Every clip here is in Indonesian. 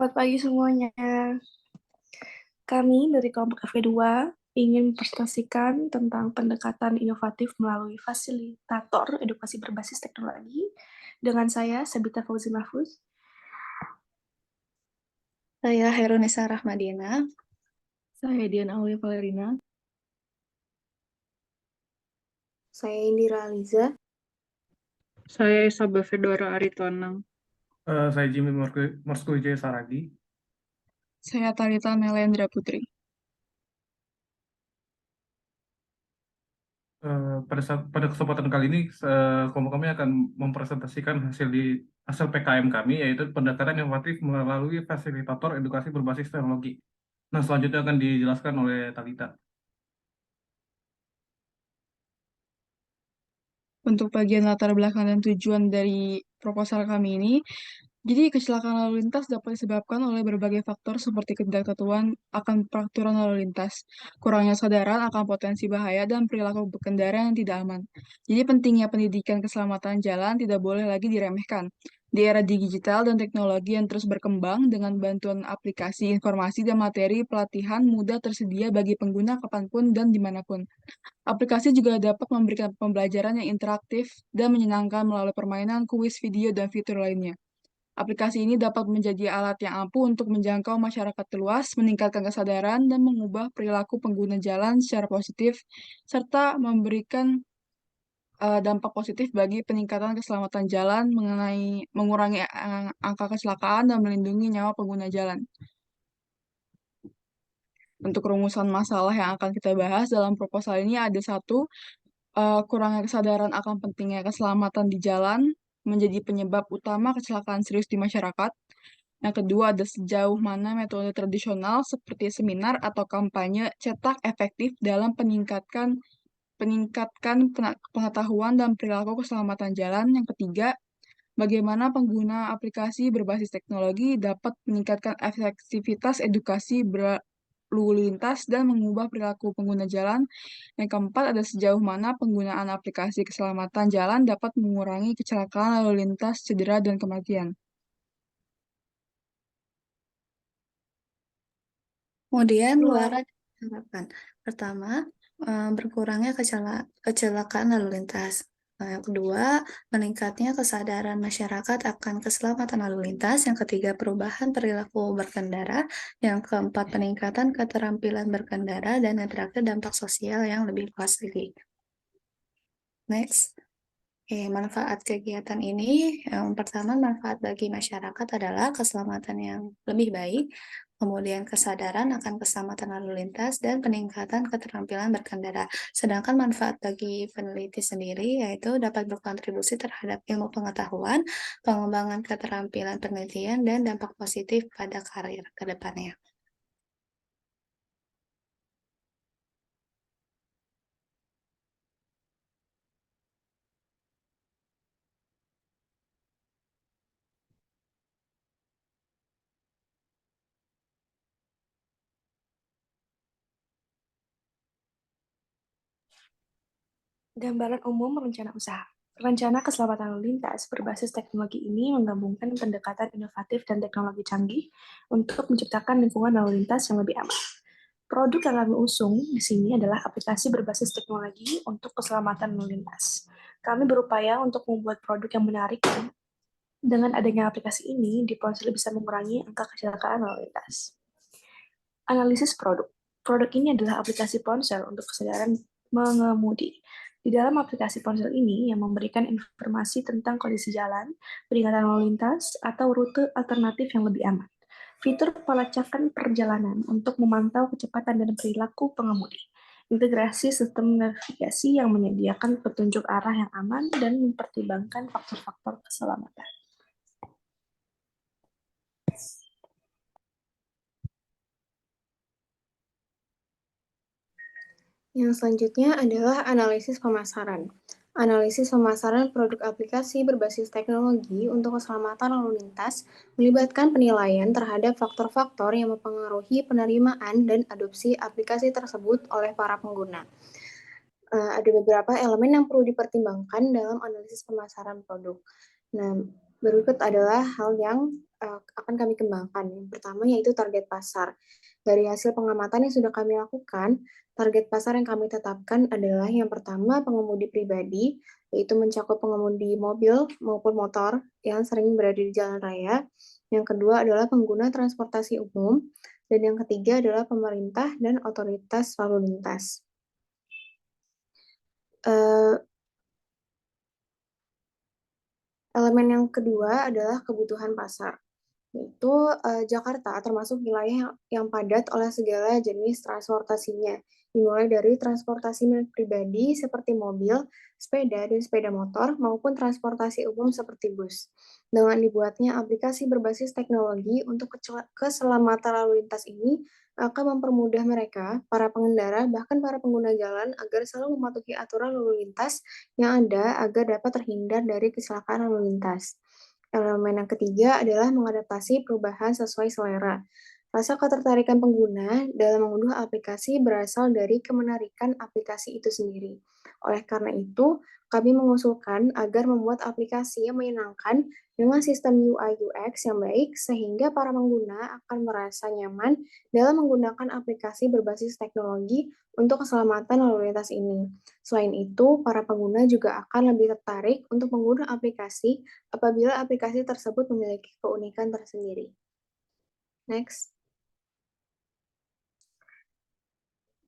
Selamat pagi semuanya. Kami dari kelompok FE2 ingin mempresentasikan tentang pendekatan inovatif melalui fasilitator edukasi berbasis teknologi. Dengan saya, Sabita Fauzi Mahfuz. Saya Herunisa Rahmadina. Saya Dian Aulia Valerina. Saya Indira Aliza. Saya Isabel Fedora Aritonang. Saya Jimmy Morskuwijaya Saragi. Saya Talita Melendra Putri. Pada kesempatan kali ini, kelompok kami akan mempresentasikan hasil PKM kami, yaitu pendekatan inovatif melalui fasilitator edukasi berbasis teknologi. Nah, selanjutnya akan dijelaskan oleh Talita. Untuk bagian latar belakang dan tujuan dari proposal kami ini, jadi kecelakaan lalu lintas dapat disebabkan oleh berbagai faktor seperti ketidaktahuan akan peraturan lalu lintas, kurangnya kesadaran akan potensi bahaya, dan perilaku berkendara yang tidak aman. Jadi pentingnya pendidikan keselamatan jalan tidak boleh lagi diremehkan. Di era digital dan teknologi yang terus berkembang, dengan bantuan aplikasi, informasi, dan materi pelatihan mudah tersedia bagi pengguna kapanpun dan dimanapun. Aplikasi juga dapat memberikan pembelajaran yang interaktif dan menyenangkan melalui permainan, kuis, video, dan fitur lainnya. Aplikasi ini dapat menjadi alat yang ampuh untuk menjangkau masyarakat luas, meningkatkan kesadaran, dan mengubah perilaku pengguna jalan secara positif, serta memberikan dampak positif bagi peningkatan keselamatan jalan, mengurangi angka kecelakaan, dan melindungi nyawa pengguna jalan. Untuk rumusan masalah yang akan kita bahas dalam proposal ini ada satu, kurangnya kesadaran akan pentingnya keselamatan di jalan menjadi penyebab utama kecelakaan serius di masyarakat. Yang kedua, ada sejauh mana metode tradisional seperti seminar atau kampanye cetak efektif dalam peningkatkan pengetahuan dan perilaku keselamatan jalan. Yang ketiga, bagaimana pengguna aplikasi berbasis teknologi dapat meningkatkan efektivitas edukasi lalu lintas dan mengubah perilaku pengguna jalan. Yang keempat, ada sejauh mana penggunaan aplikasi keselamatan jalan dapat mengurangi kecelakaan lalu lintas, cedera, dan kematian. Kemudian luaran diharapkan. Pertama, berkurangnya kecelakaan lalu lintas. Yang kedua, meningkatnya kesadaran masyarakat akan keselamatan lalu lintas. Yang ketiga, perubahan perilaku berkendara. Yang keempat, peningkatan keterampilan berkendara. Dan yang terakhir, dampak sosial yang lebih luas lagi. Next. Manfaat kegiatan ini, yang pertama, manfaat bagi masyarakat adalah keselamatan yang lebih baik, kemudian kesadaran akan keselamatan lalu lintas, dan peningkatan keterampilan berkendara. Sedangkan manfaat bagi peneliti sendiri yaitu dapat berkontribusi terhadap ilmu pengetahuan, pengembangan keterampilan penelitian, dan dampak positif pada karir ke depannya. Gambaran umum rencana usaha. Rencana keselamatan lalu lintas berbasis teknologi ini menggabungkan pendekatan inovatif dan teknologi canggih untuk menciptakan lingkungan lalu lintas yang lebih aman. Produk yang kami usung di sini adalah aplikasi berbasis teknologi untuk keselamatan lalu lintas. Kami berupaya untuk membuat produk yang menarik. Dengan adanya aplikasi ini, di ponsel bisa mengurangi angka kecelakaan lalu lintas. Analisis produk. Produk ini adalah aplikasi ponsel untuk kesadaran mengemudi. Di dalam aplikasi ponsel ini yang memberikan informasi tentang kondisi jalan, peringatan lalu lintas, atau rute alternatif yang lebih aman. Fitur pelacakan perjalanan untuk memantau kecepatan dan perilaku pengemudi. Integrasi sistem navigasi yang menyediakan petunjuk arah yang aman dan mempertimbangkan faktor-faktor keselamatan. Yang selanjutnya adalah analisis pemasaran. Analisis pemasaran produk aplikasi berbasis teknologi untuk keselamatan lalu lintas melibatkan penilaian terhadap faktor-faktor yang mempengaruhi penerimaan dan adopsi aplikasi tersebut oleh para pengguna. Ada beberapa elemen yang perlu dipertimbangkan dalam analisis pemasaran produk. Nah, berikut adalah hal yang akan kami kembangkan. Yang pertama yaitu target pasar. Dari hasil pengamatan yang sudah kami lakukan, target pasar yang kami tetapkan adalah yang pertama pengemudi pribadi, yaitu mencakup pengemudi mobil maupun motor yang sering berada di jalan raya. Yang kedua adalah pengguna transportasi umum, dan yang ketiga adalah pemerintah dan otoritas lalu lintas. Eh, Elemen yang kedua adalah kebutuhan pasar, yaitu Jakarta termasuk wilayah yang padat oleh segala jenis transportasinya, dimulai dari transportasi milik pribadi seperti mobil, sepeda, dan sepeda motor, maupun transportasi umum seperti bus. Dengan dibuatnya aplikasi berbasis teknologi untuk keselamatan lalu lintas ini akan mempermudah mereka, para pengendara, bahkan para pengguna jalan agar selalu mematuhi aturan lalu lintas yang ada agar dapat terhindar dari kecelakaan lalu lintas. Elemen yang ketiga adalah mengadaptasi perubahan sesuai selera. Rasa ketertarikan pengguna dalam mengunduh aplikasi berasal dari kemenarikan aplikasi itu sendiri. Oleh karena itu, kami mengusulkan agar membuat aplikasi yang menyenangkan dengan sistem UI UX yang baik sehingga para pengguna akan merasa nyaman dalam menggunakan aplikasi berbasis teknologi untuk keselamatan lalu lintas ini. Selain itu, para pengguna juga akan lebih tertarik untuk mengguna aplikasi apabila aplikasi tersebut memiliki keunikan tersendiri. Next.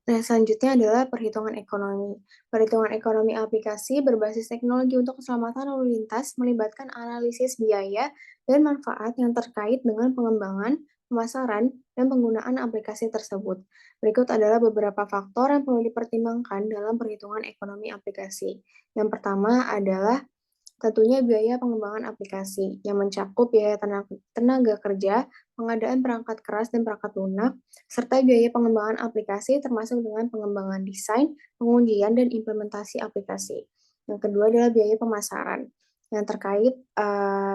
Nah, selanjutnya adalah perhitungan ekonomi. Perhitungan ekonomi aplikasi berbasis teknologi untuk keselamatan lalu lintas melibatkan analisis biaya dan manfaat yang terkait dengan pengembangan, pemasaran, dan penggunaan aplikasi tersebut. Berikut adalah beberapa faktor yang perlu dipertimbangkan dalam perhitungan ekonomi aplikasi. Yang pertama adalah tentunya biaya pengembangan aplikasi yang mencakup biaya tenaga kerja, pengadaan perangkat keras dan perangkat lunak, serta biaya pengembangan aplikasi termasuk dengan pengembangan desain, pengujian, dan implementasi aplikasi. Yang kedua adalah biaya pemasaran yang terkait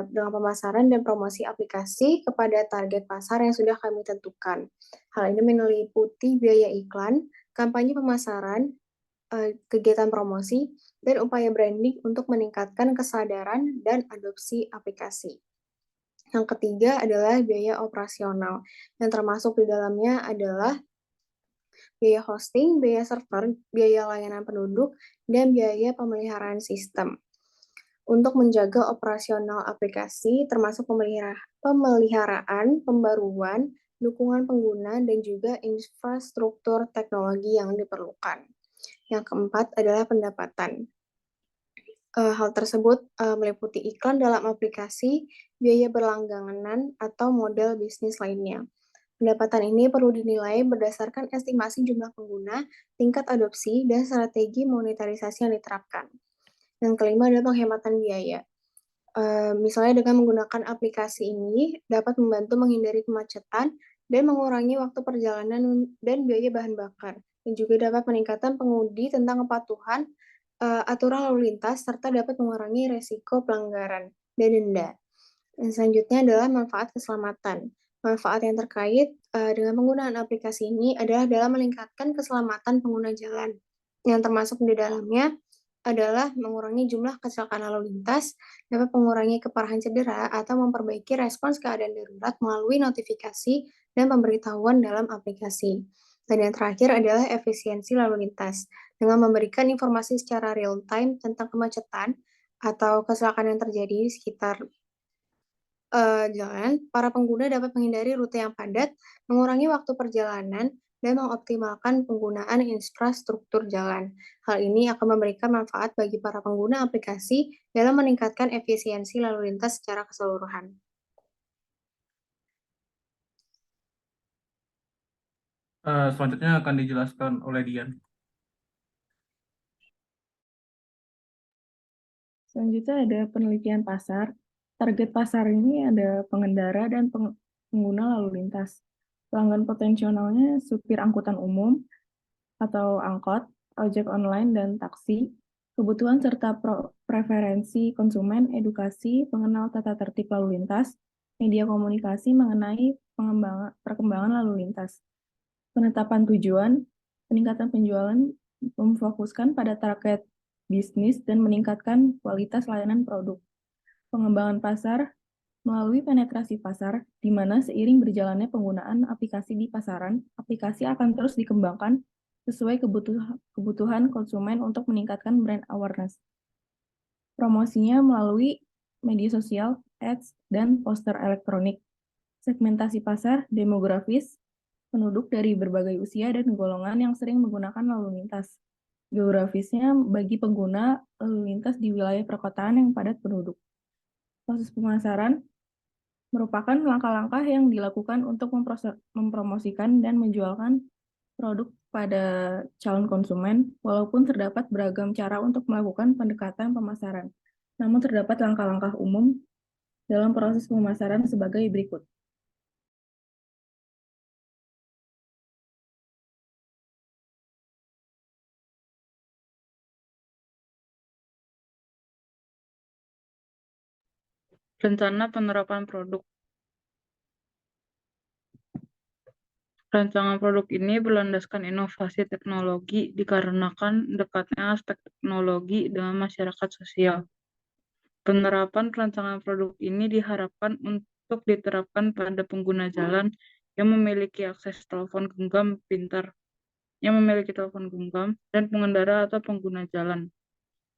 dengan pemasaran dan promosi aplikasi kepada target pasar yang sudah kami tentukan. Hal ini meliputi biaya iklan, kampanye pemasaran, kegiatan promosi, dan upaya branding untuk meningkatkan kesadaran dan adopsi aplikasi. Yang ketiga adalah biaya operasional, yang termasuk di dalamnya adalah biaya hosting, biaya server, biaya layanan penduduk, dan biaya pemeliharaan sistem. Untuk menjaga operasional aplikasi, termasuk pemeliharaan, pembaruan, dukungan pengguna, dan juga infrastruktur teknologi yang diperlukan. Yang keempat adalah pendapatan. Hal tersebut meliputi iklan dalam aplikasi, biaya berlangganan, atau model bisnis lainnya. Pendapatan ini perlu dinilai berdasarkan estimasi jumlah pengguna, tingkat adopsi, dan strategi monetarisasi yang diterapkan. Yang kelima adalah penghematan biaya. Misalnya dengan menggunakan aplikasi ini dapat membantu menghindari kemacetan dan mengurangi waktu perjalanan dan biaya bahan bakar, dan juga dapat meningkatkan pengemudi tentang kepatuhan aturan lalu lintas serta dapat mengurangi resiko pelanggaran dan denda. Dan selanjutnya adalah manfaat keselamatan. Manfaat yang terkait dengan penggunaan aplikasi ini adalah dalam meningkatkan keselamatan pengguna jalan, yang termasuk di dalamnya adalah mengurangi jumlah kecelakaan lalu lintas, dapat mengurangi keparahan cedera, atau memperbaiki respons keadaan darurat melalui notifikasi dan pemberitahuan dalam aplikasi. Dan yang terakhir adalah efisiensi lalu lintas. Dengan memberikan informasi secara real-time tentang kemacetan atau kecelakaan yang terjadi di sekitar jalan, para pengguna dapat menghindari rute yang padat, mengurangi waktu perjalanan, dan mengoptimalkan penggunaan infrastruktur jalan. Hal ini akan memberikan manfaat bagi para pengguna aplikasi dalam meningkatkan efisiensi lalu lintas secara keseluruhan. Selanjutnya akan dijelaskan oleh Dian. Selanjutnya ada penelitian pasar. Target pasar ini ada pengendara dan pengguna lalu lintas. Pelanggan potensialnya supir angkutan umum atau angkot, ojek online, dan taksi. Kebutuhan serta preferensi konsumen, edukasi, pengenal tata tertib lalu lintas, media komunikasi mengenai perkembangan lalu lintas. Penetapan tujuan, peningkatan penjualan memfokuskan pada target bisnis dan meningkatkan kualitas layanan produk. Pengembangan pasar Melalui penetrasi pasar, di mana seiring berjalannya penggunaan aplikasi di pasaran, aplikasi akan terus dikembangkan sesuai kebutuhan konsumen untuk meningkatkan brand awareness. Promosinya melalui media sosial, ads, dan poster elektronik. Segmentasi pasar, demografis, penduduk dari berbagai usia dan golongan yang sering menggunakan lalu lintas. Geografisnya bagi pengguna lalu lintas di wilayah perkotaan yang padat penduduk. Proses pemasaran merupakan langkah-langkah yang dilakukan untuk mempromosikan dan menjualkan produk pada calon konsumen, walaupun terdapat beragam cara untuk melakukan pendekatan pemasaran. Namun terdapat langkah-langkah umum dalam proses pemasaran sebagai berikut. Rencana penerapan produk. Rancangan produk ini berlandaskan inovasi teknologi dikarenakan dekatnya aspek teknologi dengan masyarakat sosial. Penerapan rancangan produk ini diharapkan untuk diterapkan pada pengguna jalan yang memiliki akses telepon genggam pintar, dan pengendara atau pengguna jalan.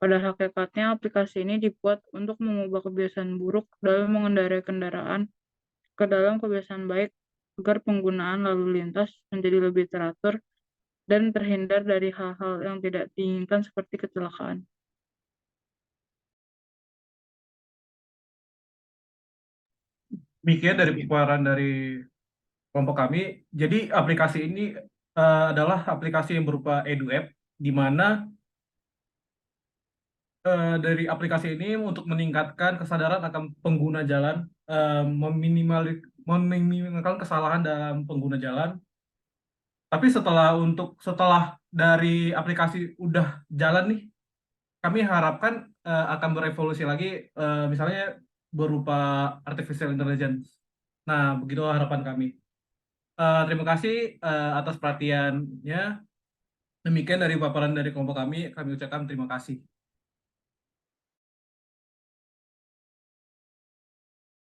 Pada hakikatnya, aplikasi ini dibuat untuk mengubah kebiasaan buruk dalam mengendarai kendaraan ke dalam kebiasaan baik agar penggunaan lalu lintas menjadi lebih teratur dan terhindar dari hal-hal yang tidak diinginkan seperti kecelakaan. Demikian dari paparan dari kelompok kami. Jadi aplikasi ini adalah aplikasi yang berupa Edu App, di mana dari aplikasi ini untuk meningkatkan kesadaran akan pengguna jalan, meminimalkan kesalahan dalam pengguna jalan. Tapi setelah dari aplikasi udah jalan nih, kami harapkan akan berevolusi lagi, misalnya berupa artificial intelligence. Nah, begitu harapan kami. Terima kasih atas perhatiannya. Demikian dari paparan dari kelompok kami ucapkan terima kasih.